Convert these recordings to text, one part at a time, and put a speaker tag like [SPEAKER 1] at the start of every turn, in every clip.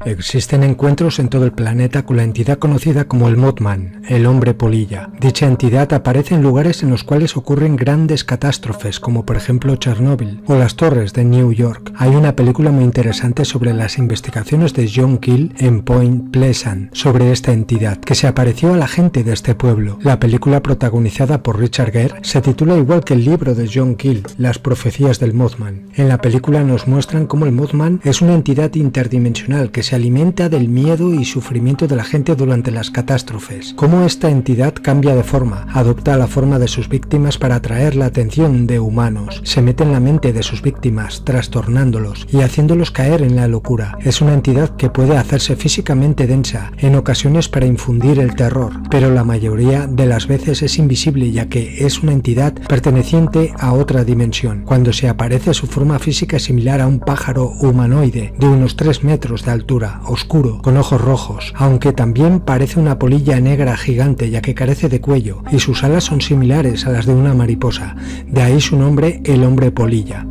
[SPEAKER 1] Existen encuentros en todo el planeta con la entidad conocida como el Mothman, el hombre polilla. Dicha entidad aparece en lugares en los cuales ocurren grandes catástrofes, como por ejemplo Chernóbil o las torres de New York. Hay una película muy interesante sobre las investigaciones de John Keel en Point Pleasant sobre esta entidad, que se apareció a la gente de este pueblo. La película, protagonizada por Richard Gere, se titula igual que el libro de John Keel, Las profecías del Mothman. En la película nos muestran cómo el Mothman es una entidad interdimensional que se alimenta del miedo y sufrimiento de la gente durante las catástrofes. Cómo esta entidad cambia de forma, adopta la forma de sus víctimas para atraer la atención de humanos, se mete en la mente de sus víctimas, trastornándolos y haciéndolos caer en la locura. Es una entidad que puede hacerse físicamente densa, en ocasiones para infundir el terror, pero la mayoría de las veces es invisible, ya que es una entidad perteneciente a otra dimensión. Cuando se aparece, su forma física es similar a un pájaro humanoide de unos 3 metros de altura, oscuro, con ojos rojos, aunque también parece una polilla negra gigante, ya que carece de cuello y sus alas son similares a las de una mariposa, de ahí su nombre, el hombre polilla.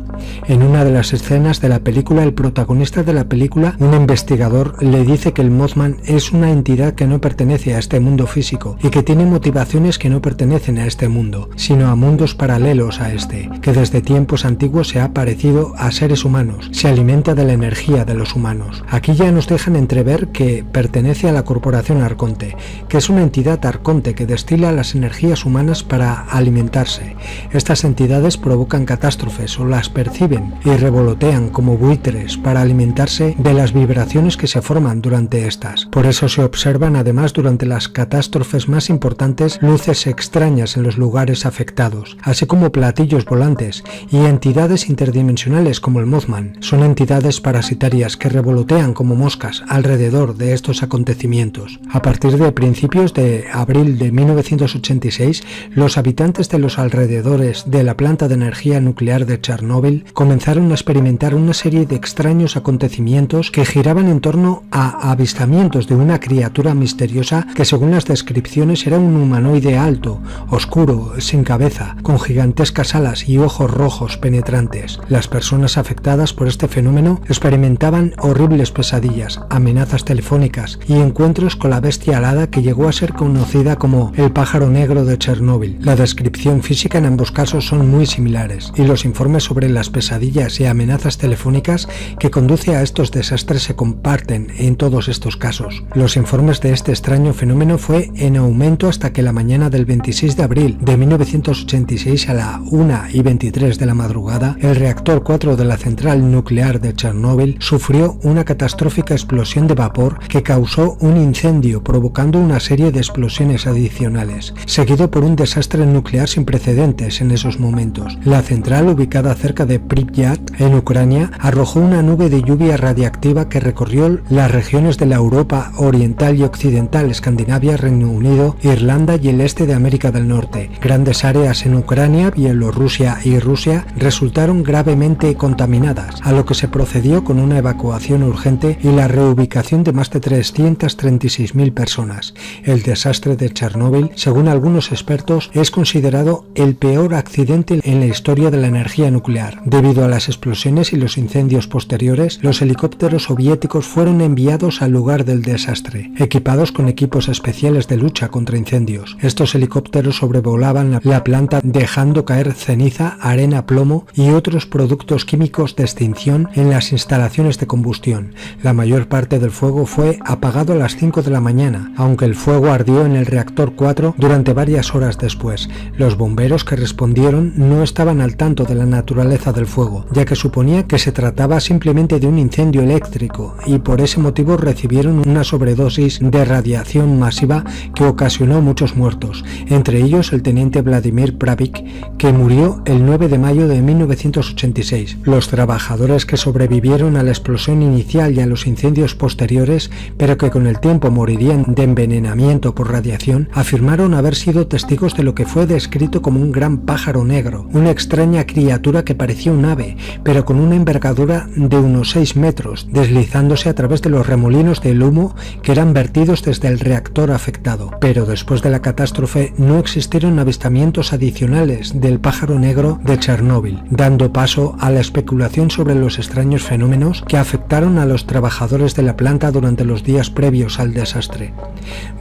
[SPEAKER 1] En una de las escenas de la película, el protagonista de la película, un investigador, le dice que el Mothman es una entidad que no pertenece a este mundo físico y que tiene motivaciones que no pertenecen a este mundo, sino a mundos paralelos a este, que desde tiempos antiguos se ha parecido a seres humanos, se alimenta de la energía de los humanos. Aquí ya nos dejan entrever que pertenece a la corporación Arconte, que es una entidad arconte que destila las energías humanas para alimentarse. Estas entidades provocan catástrofes o las perciben y revolotean como buitres para alimentarse de las vibraciones que se forman durante estas. Por eso se observan además durante las catástrofes más importantes luces extrañas en los lugares afectados, así como platillos volantes y entidades interdimensionales como el Mothman. Son entidades parasitarias que revolotean como moscas alrededor de estos acontecimientos. A partir de principios de abril de 1986, los habitantes de los alrededores de la planta de energía nuclear de Chernóbil comenzaron a experimentar una serie de extraños acontecimientos que giraban en torno a avistamientos de una criatura misteriosa que, según las descripciones, era un humanoide alto, oscuro, sin cabeza, con gigantescas alas y ojos rojos penetrantes. Las personas afectadas por este fenómeno experimentaban horribles pesadillas, amenazas telefónicas y encuentros con la bestia alada que llegó a ser conocida como el pájaro negro de Chernóbil. La descripción física en ambos casos son muy similares y los informes sobre las pesadillas y amenazas telefónicas que conduce a estos desastres se comparten en todos estos casos. Los informes de este extraño fenómeno fue en aumento hasta que la mañana del 26 de abril de 1986 a la 1:23 de la madrugada, el reactor 4 de la central nuclear de Chernóbil sufrió una catastrófica explosión de vapor que causó un incendio, provocando una serie de explosiones adicionales, seguido por un desastre nuclear sin precedentes en esos momentos. La central, ubicada cerca de Pripyat, en Ucrania, arrojó una nube de lluvia radiactiva que recorrió las regiones de la Europa oriental y occidental, Escandinavia, Reino Unido, Irlanda y el este de América del Norte. Grandes áreas en Ucrania, Bielorrusia y Rusia resultaron gravemente contaminadas, a lo que se procedió con una evacuación urgente y la reubicación de más de 336.000 personas. El desastre de Chernóbil, según algunos expertos, es considerado el peor accidente en la historia de la energía nuclear. Debido a las explosiones y los incendios posteriores, los helicópteros soviéticos fueron enviados al lugar del desastre, equipados con equipos especiales de lucha contra incendios. Estos helicópteros sobrevolaban la planta dejando caer ceniza, arena, plomo y otros productos químicos de extinción en las instalaciones de combustión. La mayor parte del fuego fue apagado a las 5 de la mañana, aunque el fuego ardió en el reactor 4 durante varias horas después. Los bomberos que respondieron no estaban al tanto de la naturaleza del fuego, ya que suponía que se trataba simplemente de un incendio eléctrico y por ese motivo recibieron una sobredosis de radiación masiva que ocasionó muchos muertos, entre ellos el teniente Vladimir Pravik, que murió el 9 de mayo de 1986. Los trabajadores que sobrevivieron a la explosión inicial y a los incendios posteriores, pero que con el tiempo morirían de envenenamiento por radiación, afirmaron haber sido testigos de lo que fue descrito como un gran pájaro negro, una extraña criatura que parecía parecía un ave, pero con una envergadura de unos 6 metros, deslizándose a través de los remolinos del humo que eran vertidos desde el reactor afectado. Pero después de la catástrofe no existieron avistamientos adicionales del pájaro negro de Chernóbil, dando paso a la especulación sobre los extraños fenómenos que afectaron a los trabajadores de la planta durante los días previos al desastre.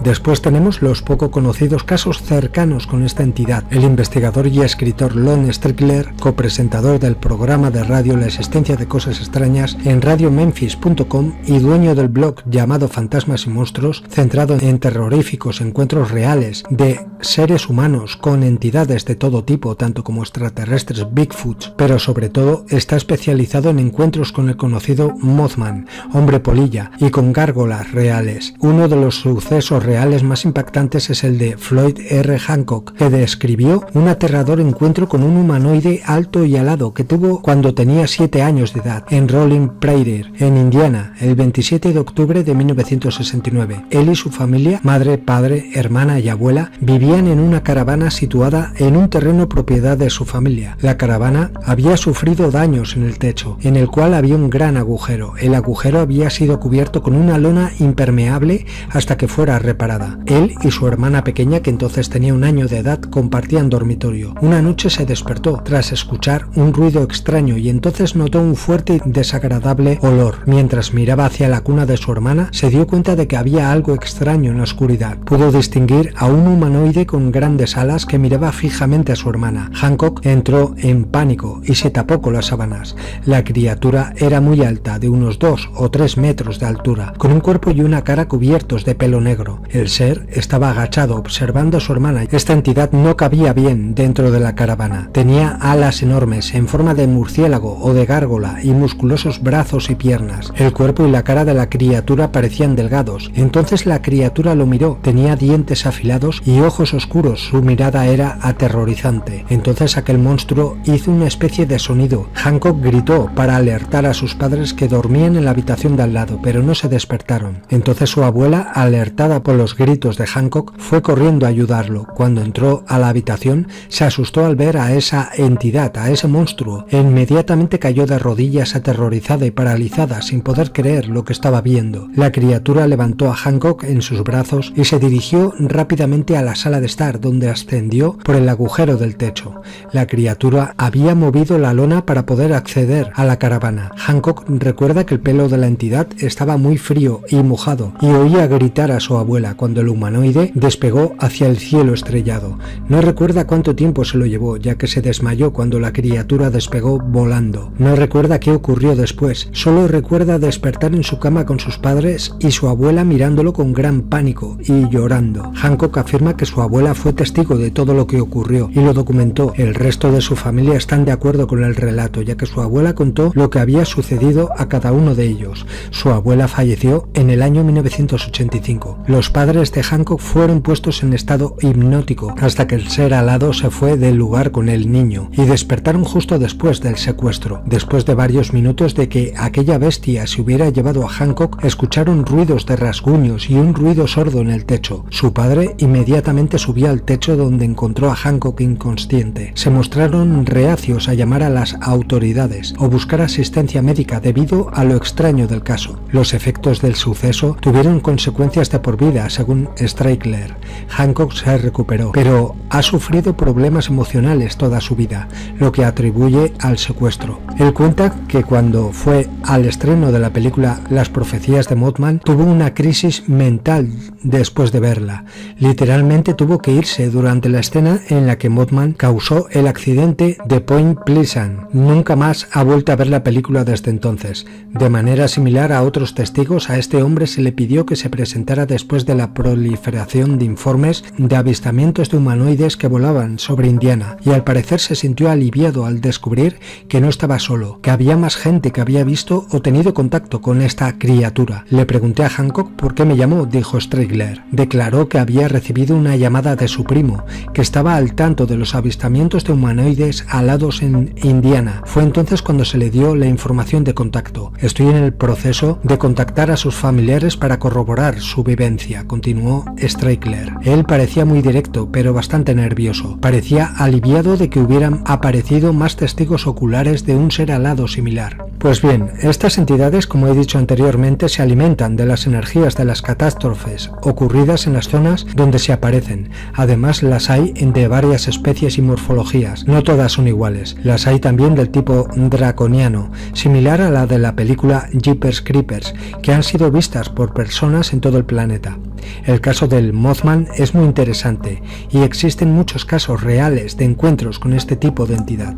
[SPEAKER 1] Después tenemos los poco conocidos casos cercanos con esta entidad. El investigador y escritor Lon Strickler, copresentador del programa de radio La existencia de cosas extrañas en radiomemphis.com y dueño del blog llamado Fantasmas y Monstruos, centrado en terroríficos encuentros reales de seres humanos con entidades de todo tipo, tanto como extraterrestres Bigfoot, pero sobre todo está especializado en encuentros con el conocido Mothman, hombre polilla, y con gárgolas reales. Uno de los sucesos reales más impactantes es el de Floyd R. Hancock, que describió un aterrador encuentro con un humanoide alto y alado que tuvo cuando tenía 7 años de edad en Rolling Prairie, en Indiana, el 27 de octubre de 1969. Él y su familia, madre, padre, hermana y abuela, vivían en una caravana situada en un terreno propiedad de su familia. La caravana había sufrido daños en el techo, en el cual había un gran agujero. El agujero había sido cubierto con una lona impermeable hasta que fuera reparada. Él y su hermana pequeña, que entonces tenía 1 año de edad, compartían dormitorio. Una noche se despertó tras escuchar un ruido extraño y entonces notó un fuerte y desagradable olor. Mientras miraba hacia la cuna de su hermana, se dio cuenta de que había algo extraño en la oscuridad. Pudo distinguir a un humanoide con grandes alas que miraba fijamente a su hermana. Hancock entró en pánico y se tapó con las sábanas. La criatura era muy alta, de unos 2 o 3 metros de altura, con un cuerpo y una cara cubiertos de pelo negro. El ser estaba agachado observando a su hermana. Esta entidad no cabía bien dentro de la caravana. Tenía alas enormes en forma de murciélago o de gárgola y musculosos brazos y piernas. El cuerpo y la cara de la criatura parecían delgados. Entonces la criatura lo miró. Tenía dientes afilados y ojos oscuros. Su mirada era aterrorizante. Entonces aquel monstruo hizo una especie de sonido. Hancock gritó para alertar a sus padres que dormían en la habitación de al lado, pero no se despertaron. Entonces su abuela, alertada por los gritos de Hancock, fue corriendo a ayudarlo. Cuando entró a la habitación, se asustó al ver a esa entidad, a ese monstruo, e inmediatamente cayó de rodillas aterrorizada y paralizada, sin poder creer lo que estaba viendo. La criatura levantó a Hancock en sus brazos y se dirigió rápidamente a la sala de estar, donde ascendió por el agujero del techo. La criatura había movido la lona para poder acceder a la caravana. Hancock recuerda que el pelo de la entidad estaba muy frío y mojado, y oía gritar a su abuela cuando el humanoide despegó hacia el cielo estrellado. No recuerda cuánto tiempo se lo llevó, ya que se desmayó cuando la criatura despegó volando. No recuerda qué ocurrió después, solo recuerda despertar en su cama con sus padres y su abuela mirándolo con gran pánico y llorando. Hancock afirma que su abuela fue testigo de todo lo que ocurrió y lo documentó. El resto de su familia están de acuerdo con el relato, ya que su abuela contó lo que había sucedido a cada uno de ellos. Su abuela falleció en el año 1985. Los padres de Hancock fueron puestos en estado hipnótico hasta que el ser alado se fue del lugar con el niño y despertaron justo después del secuestro. Después de varios minutos de que aquella bestia se hubiera llevado a Hancock, escucharon ruidos de rasguños y un ruido sordo en el techo. Su padre inmediatamente subió al techo, donde encontró a Hancock inconsciente. Se mostraron reacios a llamar a las autoridades o buscar asistencia médica debido a lo extraño del caso. Los efectos del suceso tuvieron consecuencias de por vida, según Strickler. Hancock se recuperó, pero ha sufrido problemas emocionales toda su vida, lo que atribuye al secuestro. Él cuenta que cuando fue al estreno de la película Las profecías de Mothman, tuvo una crisis mental después de verla. Literalmente tuvo que irse durante la escena en la que Mothman causó el accidente de Point Pleasant. Nunca más ha vuelto a ver la película desde entonces. De manera similar a otros testigos, a este hombre se le pidió que se presentara después de la proliferación de informes de avistamientos de humanoides que volaban sobre Indiana, y al parecer se sintió aliviado al descubrir que no estaba solo, que había más gente que había visto o tenido contacto con esta criatura. Le pregunté a Hancock por qué me llamó, dijo Strickler. Declaró que había recibido una llamada de su primo, que estaba al tanto de los avistamientos de humanoides alados en Indiana. Fue entonces cuando se le dio la información de contacto. Estoy en el proceso de contactar a sus familiares para corroborar su vivencia, continuó Strickler. Él parecía muy directo, pero bastante nervioso. Parecía aliviado de que hubieran aparecido más testigos oculares de un ser alado similar. Pues bien, estas entidades, como he dicho anteriormente, se alimentan de las energías de las catástrofes ocurridas en las zonas donde se aparecen. Además, las hay de varias especies y morfologías, no todas son iguales. Las hay también del tipo draconiano, similar a la de la película Jeepers Creepers, que han sido vistas por personas en todo el planeta. El caso del Mothman es muy interesante y existen muchos casos reales de encuentros con este tipo de entidad.